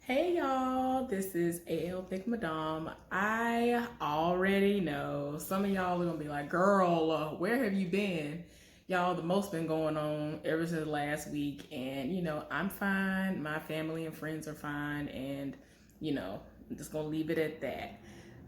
Hey y'all, this is AL Thick Madame. I already know some of y'all are gonna be like, girl, where have you been? Y'all, the most been going on ever since last week, and I'm fine. My family and friends are fine, and I'm just gonna leave it at that.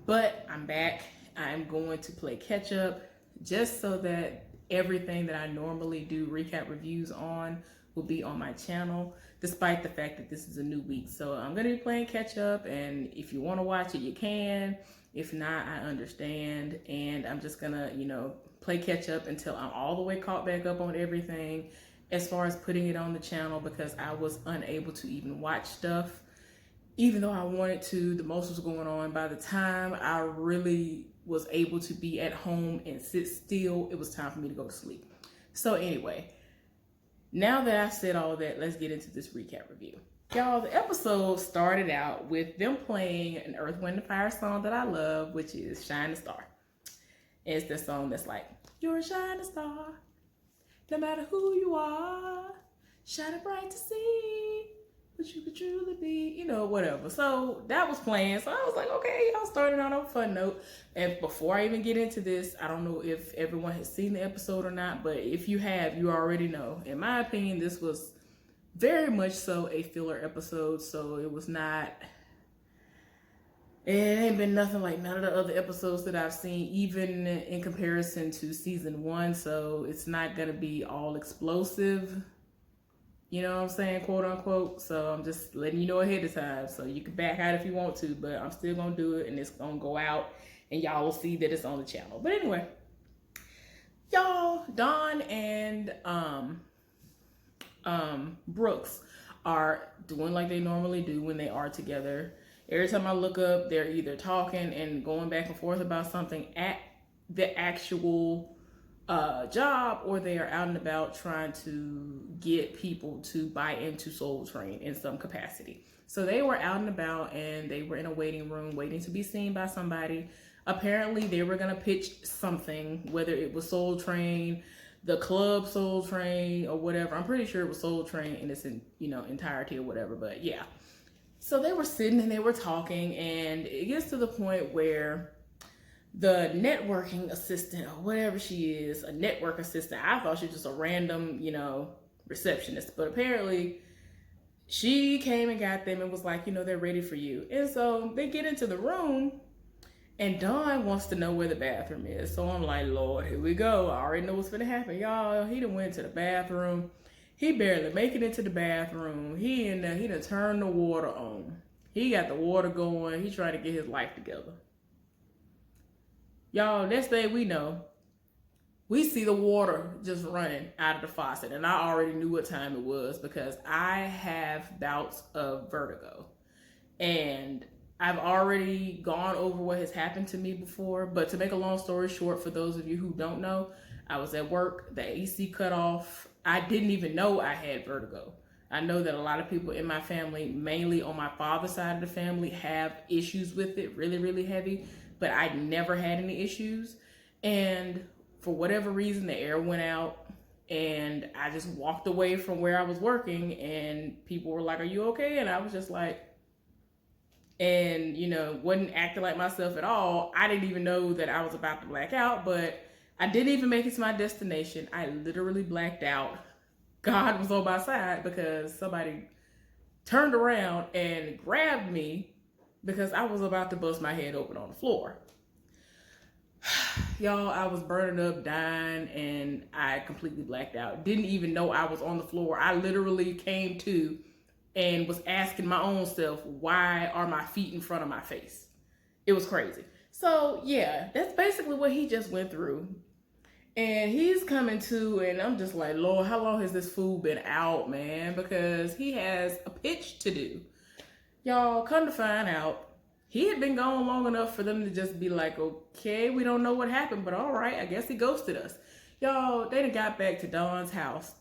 But I'm back. I'm going to play catch up just so that everything that I normally do recap reviews on will be on my channel, despite the fact that this is a new week. So I'm going to be playing catch up, and if you want to watch it, you can. If not, I understand. And I'm just going to, play catch up until I'm all the way caught back up on everything as far as putting it on the channel, because I was unable to even watch stuff even though I wanted to. The most was going on. By the time I really was able to be at home and sit still, it was time for me to go to sleep. So anyway, now that I've said all of that, let's get into this recap review. Y'all, the episode started out with them playing an Earth, Wind, and Fire song that I love, which is Shine a Star. It's the song that's like, you're a shining star, no matter who you are, shining bright to see what you could truly be, whatever. So that was playing. So I was like, okay, y'all started on a fun note. And before I even get into this, I don't know if everyone has seen the episode or not, but if you have, you already know. In my opinion, this was very much so a filler episode. So it was not, it ain't been nothing like none of the other episodes that I've seen, even in comparison to season 1. So it's not going to be all explosive. You know what I'm saying, quote unquote. So I'm just letting you know ahead of time. So you can back out if you want to, but I'm still gonna do it, and it's gonna go out, and y'all will see that it's on the channel. But anyway, y'all, Don and Brooks are doing like they normally do when they are together. Every time I look up, they're either talking and going back and forth about something at the actual job, or they are out and about trying to get people to buy into Soul Train in some capacity. So they were out and about, and they were in a waiting room waiting to be seen by somebody. Apparently they were going to pitch something, whether it was Soul Train, the club Soul Train, or whatever. I'm pretty sure it was Soul Train in its entirety or whatever, but yeah. So they were sitting and they were talking, and it gets to the point where the networking assistant, or whatever she is, a network assistant. I thought she was just a random, receptionist. But apparently she came and got them and was like, they're ready for you. And so they get into the room, and Don wants to know where the bathroom is. So I'm like, Lord, here we go. I already know what's going to happen. Y'all, he done went to the bathroom. He barely make it into the bathroom. He done turned the water on. He got the water going. He trying to get his life together. Y'all, next thing we know, we see the water just running out of the faucet. And I already knew what time it was, because I have bouts of vertigo. And I've already gone over what has happened to me before. But to make a long story short, for those of you who don't know, I was at work, the AC cut off. I didn't even know I had vertigo. I know that a lot of people in my family, mainly on my father's side of the family, have issues with it, really, really heavy. But I never had any issues. And for whatever reason, the air went out, and I just walked away from where I was working, and people were like, are you okay? And I was just like, and wasn't acting like myself at all. I didn't even know that I was about to black out, but I didn't even make it to my destination. I literally blacked out. God was on my side, because somebody turned around and grabbed me, because I was about to bust my head open on the floor. Y'all, I was burning up, dying, and I completely blacked out. Didn't even know I was on the floor. I literally came to and was asking my own self, why are my feet in front of my face? It was crazy. So yeah, that's basically what he just went through. And he's coming to, and I'm just like, Lord, how long has this fool been out, man? Because he has a pitch to do. Y'all, come to find out, he had been gone long enough for them to just be like, okay, we don't know what happened, but all right, I guess he ghosted us. Y'all, they done got back to Don's house,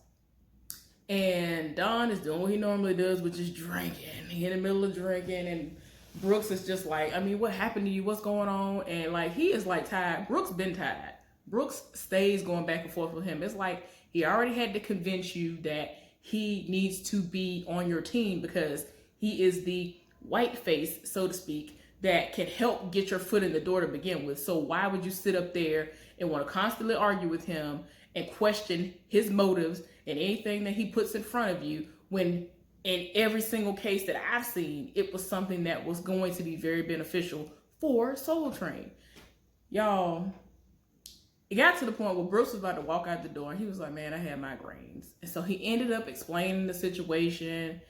and Don is doing what he normally does, which is drinking. He in the middle of drinking, and Brooks is just like, I mean, what happened to you? What's going on? And like, he is like tired. Brooks been tired. Brooks stays going back and forth with him. It's like he already had to convince you that he needs to be on your team, because he is the white face, so to speak, that can help get your foot in the door to begin with. So why would you sit up there and want to constantly argue with him and question his motives and anything that he puts in front of you, when in every single case that I've seen, it was something that was going to be very beneficial for Soul Train. Y'all, it got to the point where Brooks was about to walk out the door and he was like, man, I had migraines. And so he ended up explaining the situation,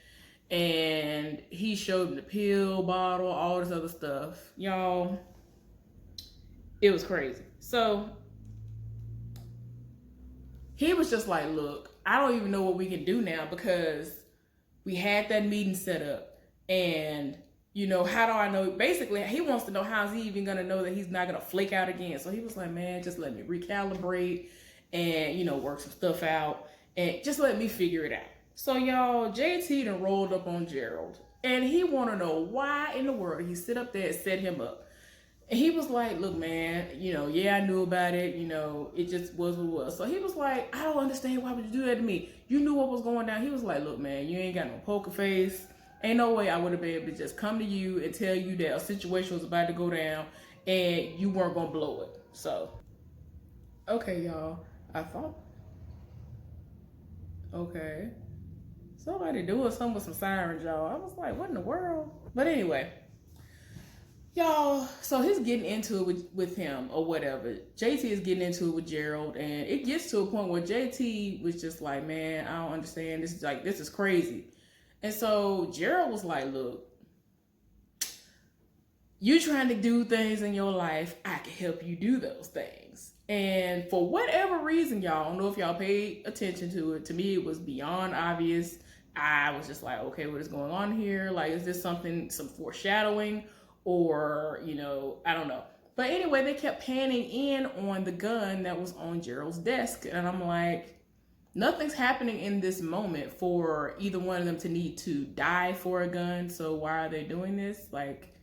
and he showed him the pill bottle, all this other stuff. Y'all, it was crazy. So he was just like, look, I don't even know what we can do now, because we had that meeting set up, and how do I know? Basically, he wants to know, how's he even gonna know that he's not gonna flake out again. So he was like, man, just let me recalibrate and work some stuff out, and just let me figure it out. So y'all, JT done rolled up on Gerald, and he want to know why in the world he sit up there and set him up. And he was like, look, man, yeah, I knew about it. It just was what it was. So he was like, I don't understand. Why would you do that to me? You knew what was going down. He was like, look, man, you ain't got no poker face. Ain't no way I would have been able to just come to you and tell you that a situation was about to go down and you weren't going to blow it. So, okay, y'all. I thought, okay, somebody doing something with some sirens, y'all. I was like, what in the world? But anyway, y'all, so he's getting into it with him or whatever. JT is getting into it with Gerald, and it gets to a point where JT was just like, man, I don't understand. This is crazy. And so Gerald was like, look, you trying to do things in your life, I can help you do those things. And for whatever reason, y'all, I don't know if y'all paid attention to it. To me, it was beyond obvious. I was just like, okay, what is going on here? Like, is this some foreshadowing? Or, I don't know. But anyway, they kept panning in on the gun that was on Gerald's desk. And I'm like, nothing's happening in this moment for either one of them to need to die for a gun. So why are they doing this? Like,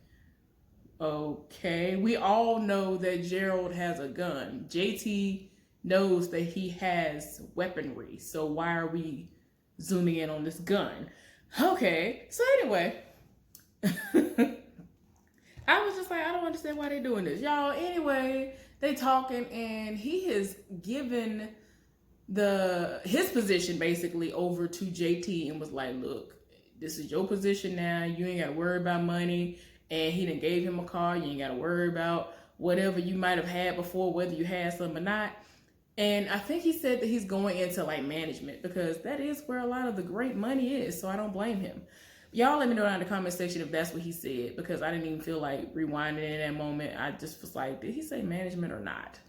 okay. We all know that Gerald has a gun. JT knows that he has weaponry. So why are we zooming in on this gun? Okay. So anyway, I was just like, I don't understand why they're doing this. Y'all, anyway, they talking, and he has given his position basically over to JT and was like, look, this is your position now. You ain't got to worry about money. And he done gave him a car. You ain't got to worry about whatever you might have had before, whether you had some or not. And I think he said that he's going into like management, because that is where a lot of the great money is. So I don't blame him. Y'all let me know down in the comment section if that's what he said, because I didn't even feel like rewinding in that moment. I just was like, did he say management or not?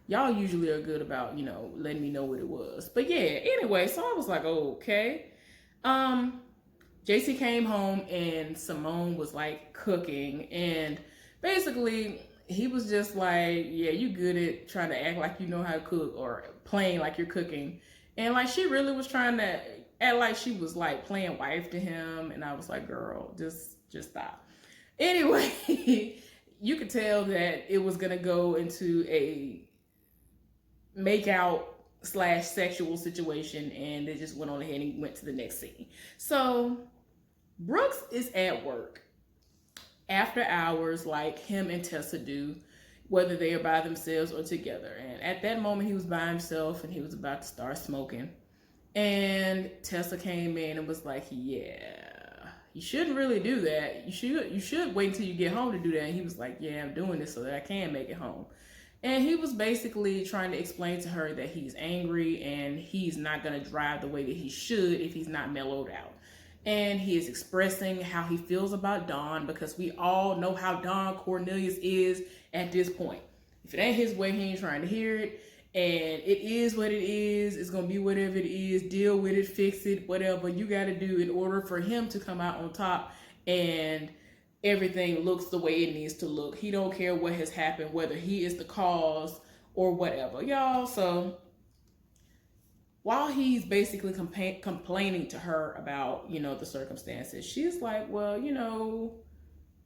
Y'all usually are good about, letting me know what it was. But yeah, anyway, so I was like, okay. JC came home and Simone was like cooking, and basically he was just like, yeah, you good at trying to act like you know how to cook, or playing like you're cooking. And like, she really was trying to act like she was like playing wife to him. And I was like, girl, just stop. Anyway, you could tell that it was going to go into a make-out / sexual situation, and they just went on ahead and went to the next scene. So Brooks is at work after hours, like him and Tessa do, whether they are by themselves or together. And at that moment, he was by himself and he was about to start smoking. And Tessa came in and was like, yeah, you shouldn't really do that. You should wait until you get home to do that. And he was like, yeah, I'm doing this so that I can make it home. And he was basically trying to explain to her that he's angry and he's not going to drive the way that he should if he's not mellowed out. And he is expressing how he feels about Don, because we all know how Don Cornelius is at this point. If it ain't his way, he ain't trying to hear it. And it is what it is. It's going to be whatever it is. Deal with it, fix it, whatever you got to do in order for him to come out on top and everything looks the way it needs to look. He don't care what has happened, whether he is the cause or whatever, y'all. So while he's basically complaining to her about, the circumstances, she's like, well,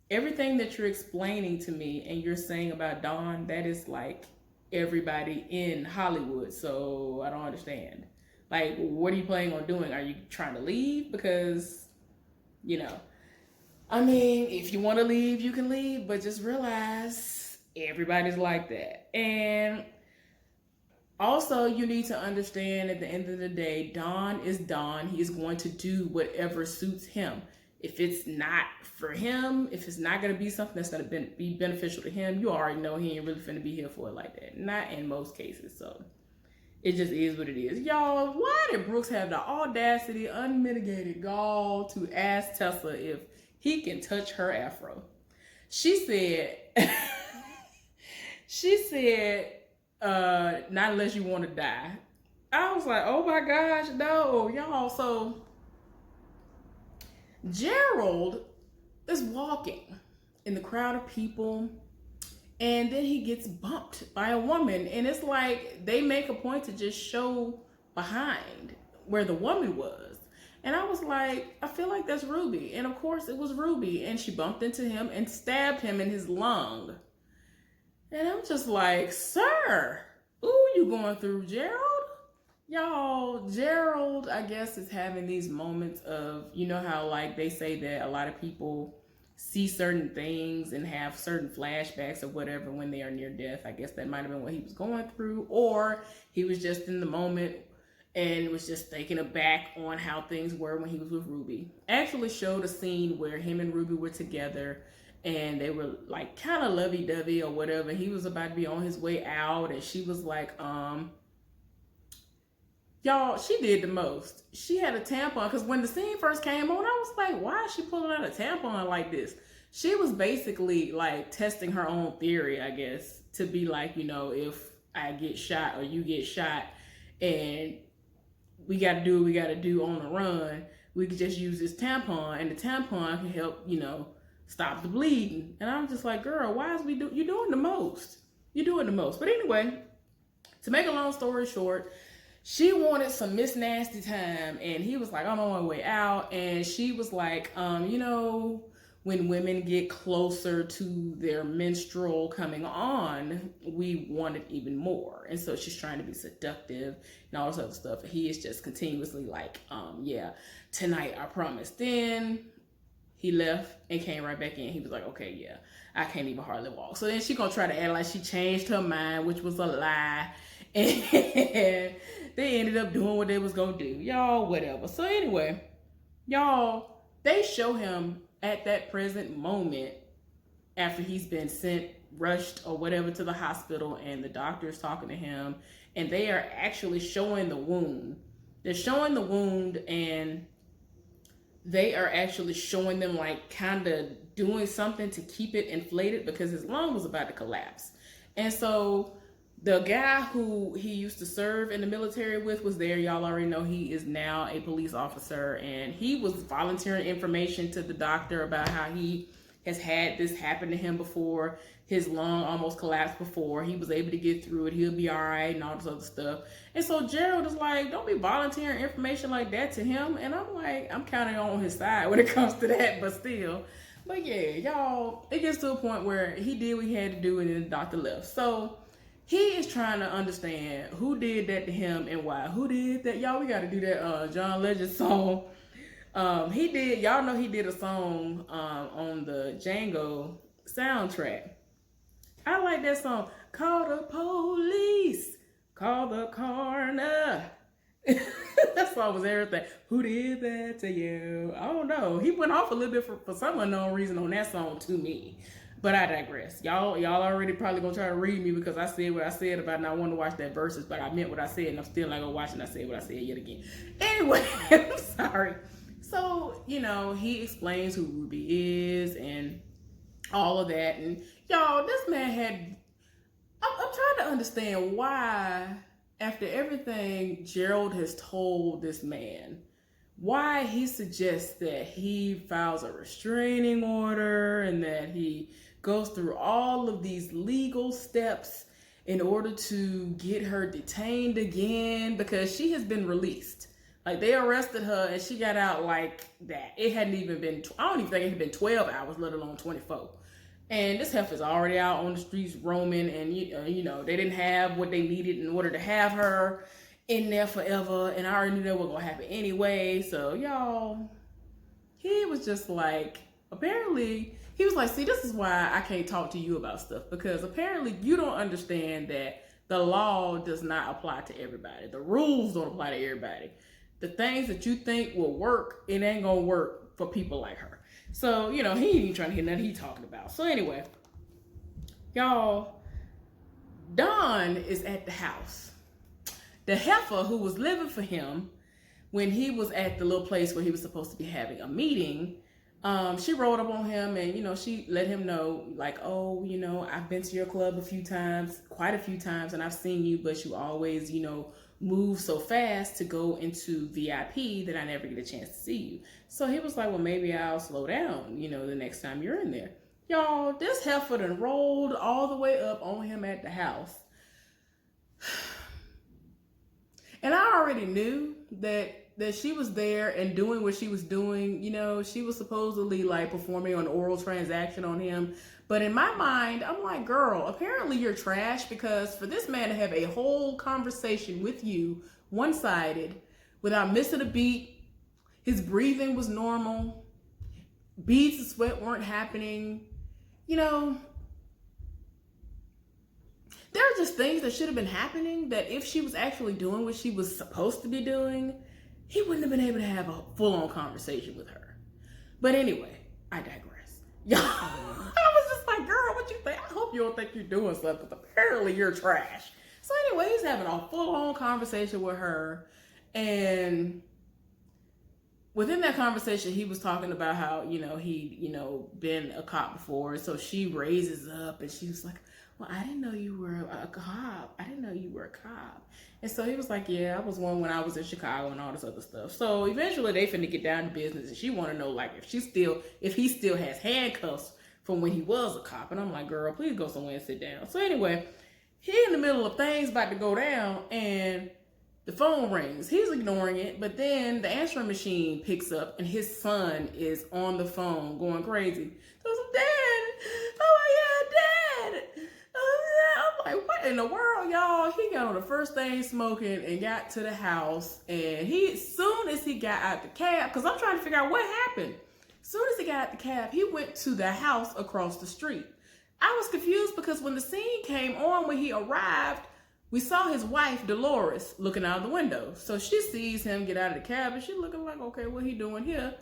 everything that you're explaining to me and you're saying about Don, that is like everybody in Hollywood. So I don't understand. Like, what are you planning on doing? Are you trying to leave? Because, I mean, if you want to leave, you can leave, but just realize everybody's like that. And also, you need to understand at the end of the day, Don is Don. He is going to do whatever suits him. If it's not for him, if it's not going to be something that's going to be beneficial to him, you already know he ain't really finna be here for it like that. Not in most cases. So it just is what it is. Y'all, why did Brooks have the audacity, unmitigated gall to ask Tessa if he can touch her afro? She said, she said, not unless you want to die. I was like, oh my gosh, no, y'all. So Gerald is walking in the crowd of people, and then he gets bumped by a woman, and it's like they make a point to just show behind where the woman was. And I was like, I feel like that's Ruby. And of course it was Ruby, and she bumped into him and stabbed him in his lung. And I'm just like, sir, ooh, you going through, Gerald? Y'all, Gerald, I guess, is having these moments of, you know how like they say that a lot of people see certain things and have certain flashbacks or whatever when they are near death. I guess that might have been what he was going through, or he was just in the moment and was just thinking back on how things were when he was with Ruby. Actually showed a scene where him and Ruby were together and they were like kind of lovey-dovey or whatever. He was about to be on his way out, and she was like, y'all, she did the most. She had a tampon, because when the scene first came on, I was like, why is she pulling out a tampon like this? She was basically like testing her own theory, I guess, to be like, you know, if I get shot or you get shot and we got to do what we got to do on the run, we could just use this tampon, and the tampon can help, you know, stop the bleeding. And I'm just like, girl, why is you doing the most? You're doing the most. But anyway, to make a long story short, she wanted some Miss Nasty time, and he was like, I'm on my way out. And she was like, you know, when women get closer to their menstrual coming on, we want it even more. And so she's trying to be seductive and all this other stuff. He is just continuously like, yeah, tonight, I promise. Then he left and came right back in. He was like, okay, yeah, I can't even hardly walk. So then she gonna try to act like she changed her mind, which was a lie. And they ended up doing what they was gonna do. Y'all, whatever. So anyway, y'all, they show him at that present moment after he's been rushed or whatever to the hospital, and the doctor's talking to him, and they are actually showing the wound. They're showing the wound, and they are actually showing them like kind of doing something to keep it inflated because his lung was about to collapse. And so the guy who he used to serve in the military with was there. Y'all already know he is now a police officer, and he was volunteering information to the doctor about how he has had this happen to him before. His lung almost collapsed before. He was able to get through it. He'll be all right and all this other stuff. And so Gerald is like, don't be volunteering information like that to him. And I'm like, I'm kind of on his side when it comes to that, but still. But yeah, y'all, it gets to a point where he did what he had to do, and then the doctor left. So he is trying to understand who did that to him and why. Who did that? Y'all, we got to do that John Legend song. Y'all know he did a song on the Django soundtrack. I like that song. Call the police. Call the coroner. That song was everything. Who did that to you? I don't know. He went off a little bit for some unknown reason on that song to me. But I digress. Y'all already probably gonna try to read me because I said what I said about not wanting to watch that verses, but I meant what I said, and I'm still not gonna watch it, and I said what I said yet again. Anyway, I'm sorry. So, you know, he explains who Ruby is and all of that. And y'all, this man had, I'm trying to understand why, after everything Gerald has told this man, why he suggests that he files a restraining order and that he goes through all of these legal steps in order to get her detained again, because she has been released. Like, they arrested her and she got out like that. It hadn't even been, I don't even think it had been 12 hours, let alone 24. And this heifer is already out on the streets roaming, and you know, they didn't have what they needed in order to have her in there forever, and I already knew that was gonna happen anyway. So y'all, he was just like, apparently he was like, see, this is why I can't talk to you about stuff, because apparently you don't understand that the law does not apply to everybody. The rules don't apply to everybody. The things that you think will work, it ain't gonna work for people like her. So, he ain't even trying to hear nothing he talking about. So anyway, y'all, Don is at the house. The heifer who was living for him when he was at the little place where he was supposed to be having a meeting, she rolled up on him and, she let him know, like, oh, I've been to your club quite a few times, and I've seen you, but you always, move so fast to go into VIP that I never get a chance to see you. So he was like, well, maybe I'll slow down, the next time you're in there. Y'all, this heifer done rolled all the way up on him at the house. And I already knew that she was there and doing what she was doing. She was supposedly like performing an oral transaction on him. But in my mind, I'm like, girl, apparently you're trash, because for this man to have a whole conversation with you, one-sided, without missing a beat, his breathing was normal, beads of sweat weren't happening, there are just things that should have been happening that if she was actually doing what she was supposed to be doing, he wouldn't have been able to have a full-on conversation with her. But anyway, I digress. Y'all, I was just like, girl, what you think? I hope you don't think you're doing something, because apparently you're trash. So anyway, he's having a full-on conversation with her. And within that conversation, he was talking about how, he, been a cop before. So she raises up and she was like, well, I didn't know you were a cop. I didn't know you were a cop. And so he was like, yeah, I was one when I was in Chicago and all this other stuff. So eventually they finna get down to business, and she want to know, like, if he still has handcuffs from when he was a cop. And I'm like, girl, please go somewhere and sit down. So anyway, he in the middle of things about to go down, and the phone rings. He's ignoring it, but then the answering machine picks up, and his son is on the phone going crazy. So I was like, Dad, oh my God, Dad. I'm like, what in the world, y'all? He got on the first thing smoking and got to the house, and soon as he got out the cab, because I'm trying to figure out what happened. Soon as he got out the cab, he went to the house across the street. I was confused because when the scene came on, when he arrived, we saw his wife, Dolores, looking out of the window. So she sees him get out of the cab, and she's looking like, okay, what he doing here?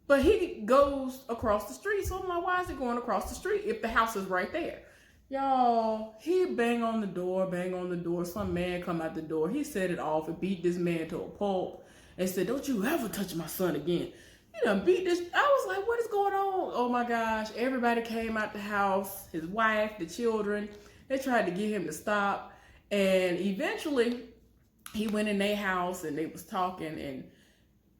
But he goes across the street. So I'm like, why is he going across the street if the house is right there? Y'all, he bang on the door. Some man come out the door. He set it off and beat this man to a pulp and said, don't you ever touch my son again. He done beat this. I was like, what is going on? Oh my gosh. Everybody came out the house, his wife, the children. They tried to get him to stop. And eventually he went in their house and they was talking, and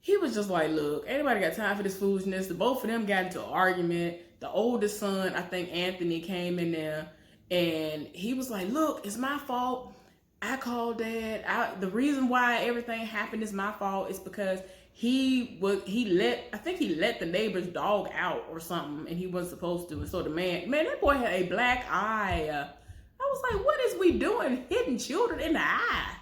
he was just like, look, anybody got time for this foolishness? The both of them got into an argument. The oldest son, I think Anthony, came in there, and he was like, look, it's my fault. I called Dad. The reason why everything happened is my fault. It's because he let the neighbor's dog out or something, and he wasn't supposed to. And so the man, that boy had a black eye. I was like, what is we doing hitting children in the eye?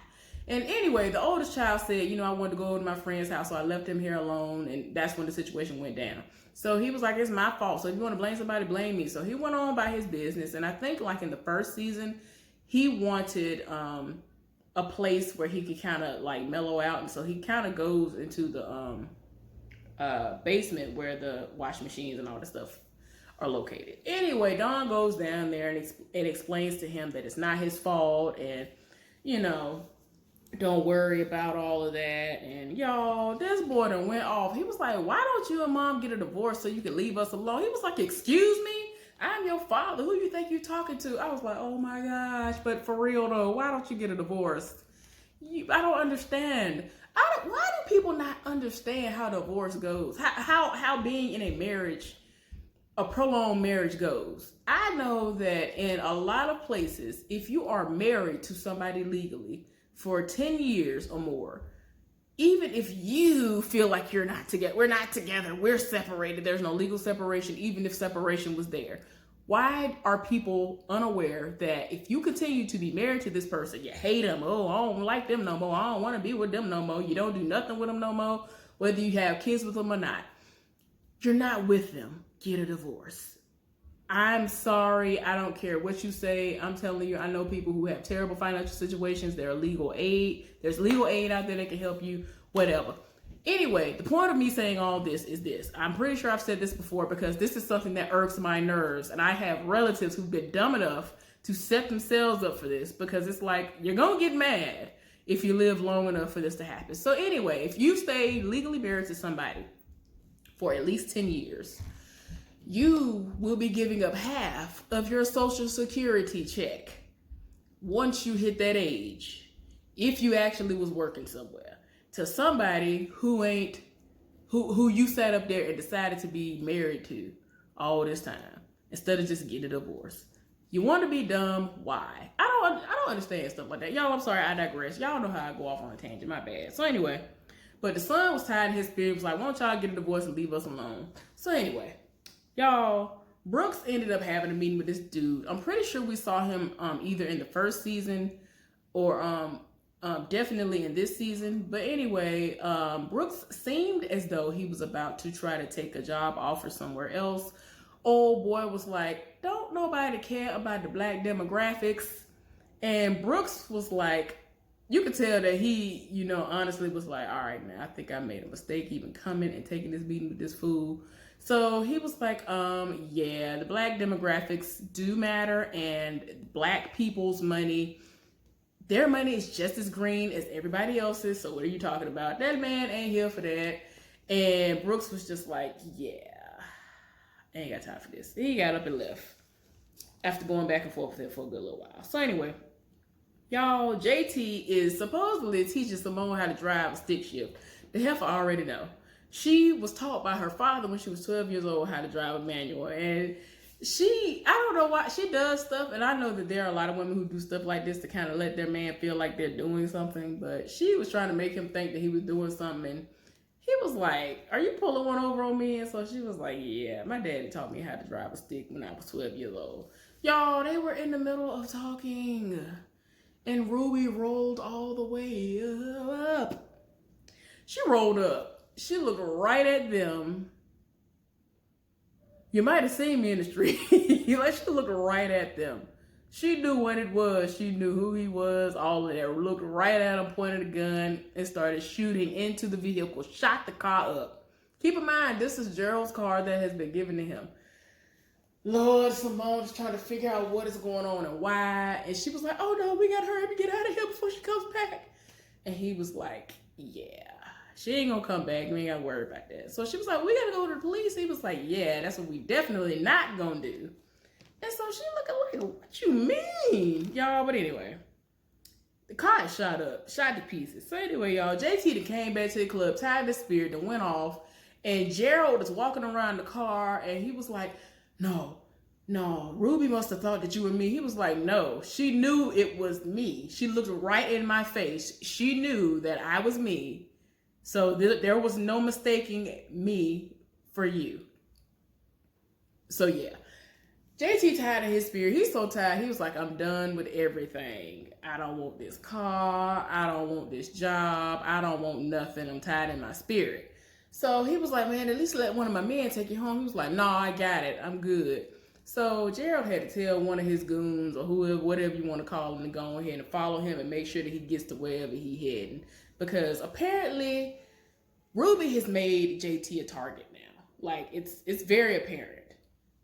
And anyway, the oldest child said, I wanted to go to my friend's house, so I left him here alone, and that's when the situation went down. So he was like, it's my fault. So if you want to blame somebody, blame me. So he went on by his business. And I think like in the first season, he wanted a place where he could kind of like mellow out. And so he kind of goes into the basement where the washing machines and all the stuff are located. Anyway, Don goes down there and explains to him that it's not his fault, and, don't worry about all of that. And y'all, this boy done went off. He was like, why don't you and Mom get a divorce so you can leave us alone? He was like, excuse me? I'm your father. Who you think you're talking to? I was like, oh my gosh. But for real though, why don't you get a divorce? I don't understand. Why do people not understand how divorce goes? How being in a marriage, a prolonged marriage goes? I know that in a lot of places, if you are married to somebody legally for 10 years or more, even if you feel like you're not together, we're not together, we're separated, there's no legal separation, even if separation was there. Why are people unaware that if you continue to be married to this person, you hate them, oh, I don't like them no more, I don't want to be with them no more, you don't do nothing with them no more, whether you have kids with them or not, you're not with them. get a divorce. I'm sorry. I don't care what you say. I'm telling you, I know people who have terrible financial situations. There's legal aid. There's legal aid out there that can help you, whatever. Anyway, the point of me saying all this is this. I'm pretty sure I've said this before because this is something that irks my nerves. And I have relatives who've been dumb enough to set themselves up for this because it's like, you're going to get mad if you live long enough for this to happen. So anyway, if you stay legally married to somebody for at least 10 years, you will be giving up half of your Social Security check once you hit that age, if you actually was working somewhere, to somebody who you sat up there and decided to be married to all this time instead of just getting a divorce. You want to be dumb? Why? I don't understand stuff like that. Y'all, I'm sorry, I digress. Y'all know how I go off on a tangent. My bad. So anyway, but the son was tired in his spirit. Was like, why don't y'all get a divorce and leave us alone? So anyway, y'all, Brooks ended up having a meeting with this dude. I'm pretty sure we saw him either in the first season or definitely in this season. But anyway, Brooks seemed as though he was about to try to take a job offer somewhere else. Old boy was like, don't nobody care about the black demographics. And Brooks was like, you could tell that he, honestly was like, all right, man, I think I made a mistake even coming and taking this meeting with this fool. So he was like, yeah, the black demographics do matter, and black people's money, their money is just as green as everybody else's. So what are you talking about? That man ain't here for that. And Brooks was just like, yeah, I ain't got time for this. He got up and left after going back and forth with him for a good little while. So anyway, y'all, JT is supposedly teaching Simone how to drive a stick shift. The heifer already know. She was taught by her father when she was 12 years old how to drive a manual. And I don't know why, she does stuff. And I know that there are a lot of women who do stuff like this to kind of let their man feel like they're doing something. But she was trying to make him think that he was doing something. And he was like, are you pulling one over on me? And so she was like, yeah, my daddy taught me how to drive a stick when I was 12 years old. Y'all, they were in the middle of talking. And Ruby rolled all the way up. She rolled up. She looked right at them. You might have seen me in the street. Like, she looked right at them. She knew what it was. She knew who he was. All of that. Looked right at him, pointed a gun, and started shooting into the vehicle. Shot the car up. Keep in mind, this is Gerald's car that has been given to him. Lord, Simone's trying to figure out what is going on and why. And she was like, oh no, we gotta hurry up and get out of here before she comes back. And he was like, yeah, she ain't gonna come back. We ain't gotta worry about that. So she was like, we gotta go to the police. He was like, yeah, that's what we definitely not gonna do. And so she looking like, what you mean? Y'all, but anyway, the car shot to pieces. So anyway, y'all, JT came back to the club, tied the spear, and went off. And Gerald is walking around the car, and he was like, no, Ruby must have thought that you were me. He was like, no, she knew it was me. She looked right in my face. She knew that I was me. So there was no mistaking me for you. So yeah, JT tired of his spirit. He's so tired. He was like, I'm done with everything. I don't want this car. I don't want this job. I don't want nothing. I'm tired in my spirit. So he was like, man, at least let one of my men take you home. He was like, no, I got it. I'm good. So Gerald had to tell one of his goons or whoever, whatever you want to call him, to go ahead and follow him and make sure that he gets to wherever he's heading. Because apparently Ruby has made JT a target now. Like, it's very apparent.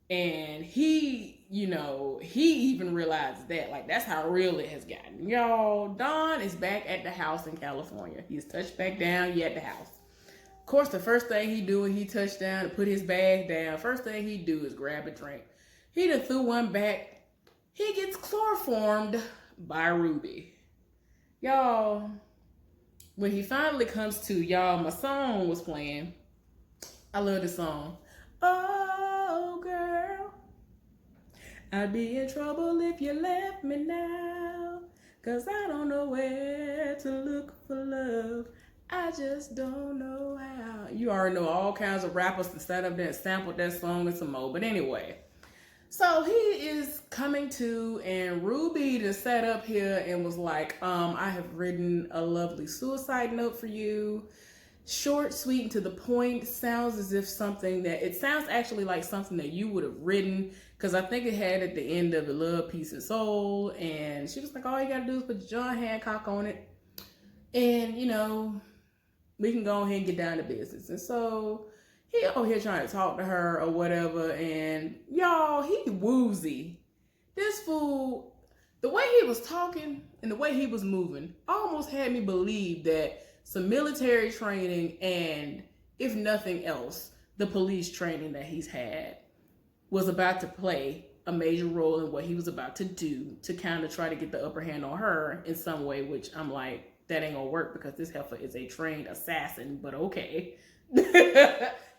And he even realizes that. Like, that's how real it has gotten. Y'all, Don is back at the house in California. He's touched back down. He at the house. Of course, the first thing he do when he touched down and put his bag down, first thing he do is grab a drink. He done threw one back. He gets chloroformed by Ruby. Y'all, when he finally comes to, y'all, my song was playing. I love this song. Oh, girl, I'd be in trouble if you left me now, 'cause I don't know where to look for love. I just don't know how. You already know all kinds of rappers that sat up there and sampled that song and some more. But anyway, so he is coming to, and Ruby just sat up here and was like, I have written a lovely suicide note for you. short, sweet, and to the point. Sounds as if something that it sounds actually like something that you would have written, because I think it had at the end of it, love, peace, and soul. And she was like, all you gotta do is put John Hancock on it, and we can go ahead and get down to business. And so he over here trying to talk to her or whatever, and y'all, he woozy. This fool, the way he was talking and the way he was moving almost had me believe that some military training and, if nothing else, the police training that he's had was about to play a major role in what he was about to do to kind of try to get the upper hand on her in some way, which I'm like, that ain't gonna work because this heifer is a trained assassin, but okay.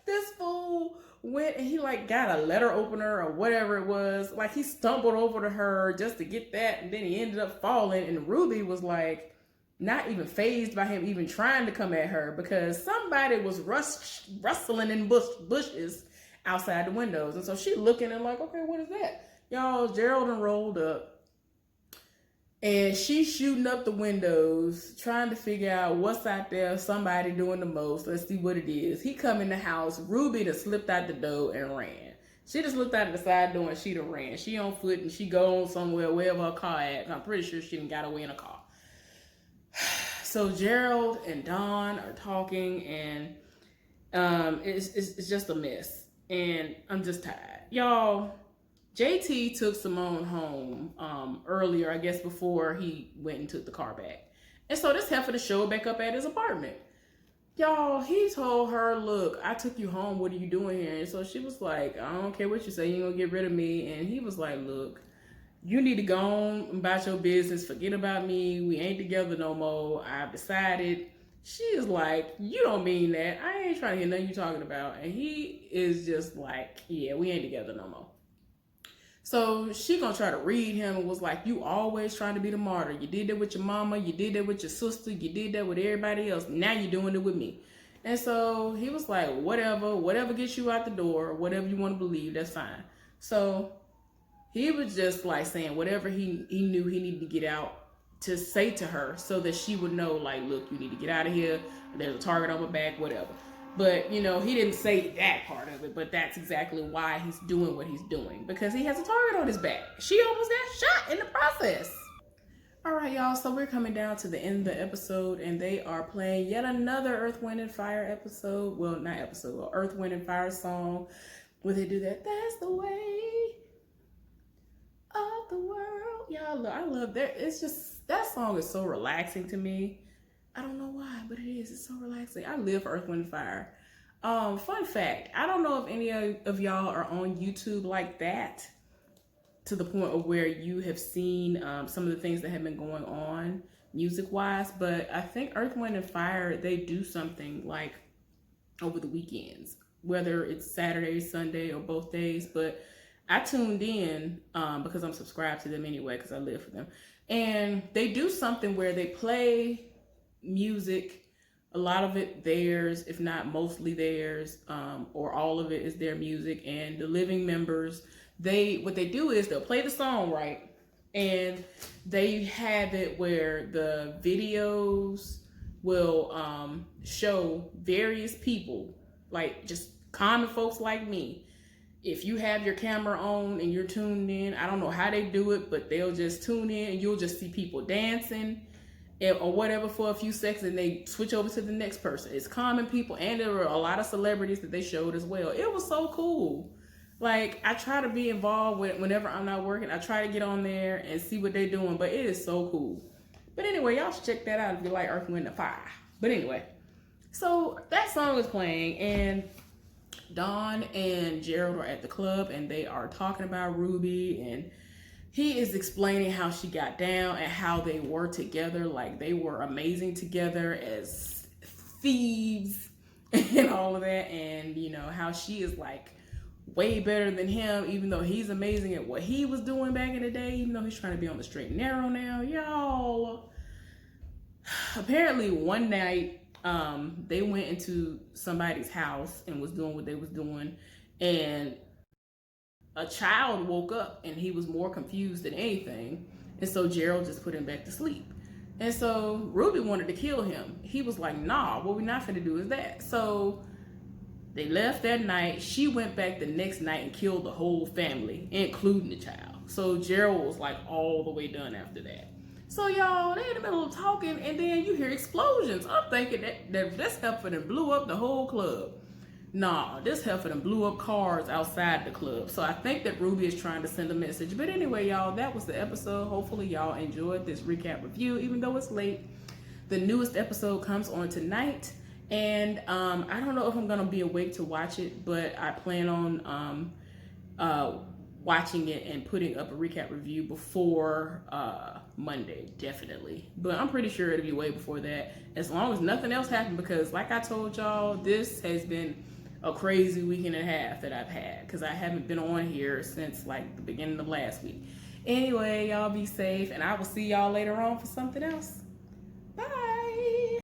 This fool went and he like got a letter opener or whatever it was. Like he stumbled over to her just to get that, and then he ended up falling, and Ruby was like not even fazed by him even trying to come at her because somebody was rustling in bushes outside the windows. And so she looking and like, okay, what is that? Y'all, Gerald done rolled up. And she's shooting up the windows, trying to figure out what's out there, somebody doing the most. Let's see what it is. He come in the house. Ruby just slipped out the door and ran. She just looked out of the side door and she done ran. She on foot and she go on somewhere, wherever her car at. I'm pretty sure she done got away in a car. So Gerald and Don are talking, and it's just a mess. And I'm just tired. Y'all, JT took Simone home earlier, I guess before he went and took the car back. And so this heifer to show back up at his apartment. Y'all, he told her, look, I took you home. What are you doing here? And so she was like, I don't care what you say. You ain't gonna get rid of me. And he was like, look, you need to go on about your business. Forget about me. We ain't together no more. I've decided. She is like, you don't mean that. I ain't trying to hear nothing you talking about. And he is just like, yeah, we ain't together no more. So she gonna try to read him and was like, you always trying to be the martyr. You did that with your mama. You did that with your sister. You did that with everybody else. Now you're doing it with me. And so he was like, whatever gets you out the door, whatever you want to believe, that's fine. So he was just like saying whatever he knew he needed to get out to say to her so that she would know, like, look, you need to get out of here. There's a target on my back, whatever. But, he didn't say that part of it, but that's exactly why he's doing what he's doing, because he has a target on his back. She almost got shot in the process. All right, y'all, so we're coming down to the end of the episode, and they are playing yet another Earth, Wind, and Fire episode. Well, not episode, Earth, Wind, and Fire song, where they do that, that's the way of the world. Y'all, I love that. It's just, that song is so relaxing to me. I don't know why, but it is. It's so relaxing. I live for Earth, Wind, and Fire. Fun fact, I don't know if any of y'all are on YouTube like that, to the point of where you have seen some of the things that have been going on music-wise, but I think Earth, Wind, and Fire, they do something like over the weekends, whether it's Saturday, Sunday, or both days, but I tuned in because I'm subscribed to them anyway, because I live for them. And they do something where they play music, a lot of it theirs, if not mostly theirs, or all of it is their music. And the living members, what they do is they'll play the song, right? And they have it where the videos will show various people, like just common folks like me. If you have your camera on and you're tuned in, I don't know how they do it, but they'll just tune in and you'll just see people dancing or whatever for a few seconds, and they switch over to the next person. It's common people, and there were a lot of celebrities that they showed as well. It was so cool. Like, I try to be involved whenever I'm not working. I try to get on there and see what they're doing, but it is so cool. But anyway, y'all should check that out if you like Earth, Wind, and Fire. But anyway, so that song is playing, and Don and Gerald are at the club, and they are talking about Ruby, and he is explaining how she got down and how they were together. Like, they were amazing together as thieves and all of that. And, how she is like way better than him, even though he's amazing at what he was doing back in the day, even though he's trying to be on the straight and narrow now. Y'all, apparently one night, they went into somebody's house and was doing what they was doing, and a child woke up and he was more confused than anything, and so Gerald just put him back to sleep. And so Ruby wanted to kill him. He was like, nah, what we're not finna do is that. So they left that night. She went back the next night and killed the whole family, including the child. So Gerald was like all the way done after that. So y'all, they in the middle of talking, and then you hear explosions. I'm thinking that this heifer done blew up the whole club. Nah, this heifer done blew up cars outside the club. So I think that Ruby is trying to send a message. But anyway, y'all, that was the episode. Hopefully y'all enjoyed this recap review, even though it's late. The newest episode comes on tonight. And I don't know if I'm gonna be awake to watch it, but I plan on watching it and putting up a recap review before Monday, definitely. But I'm pretty sure it'll be way before that, as long as nothing else happened, because like I told y'all, this has been a crazy week and a half that I've had, because I haven't been on here since like the beginning of last week. Anyway, y'all be safe, and I will see y'all later on for something else.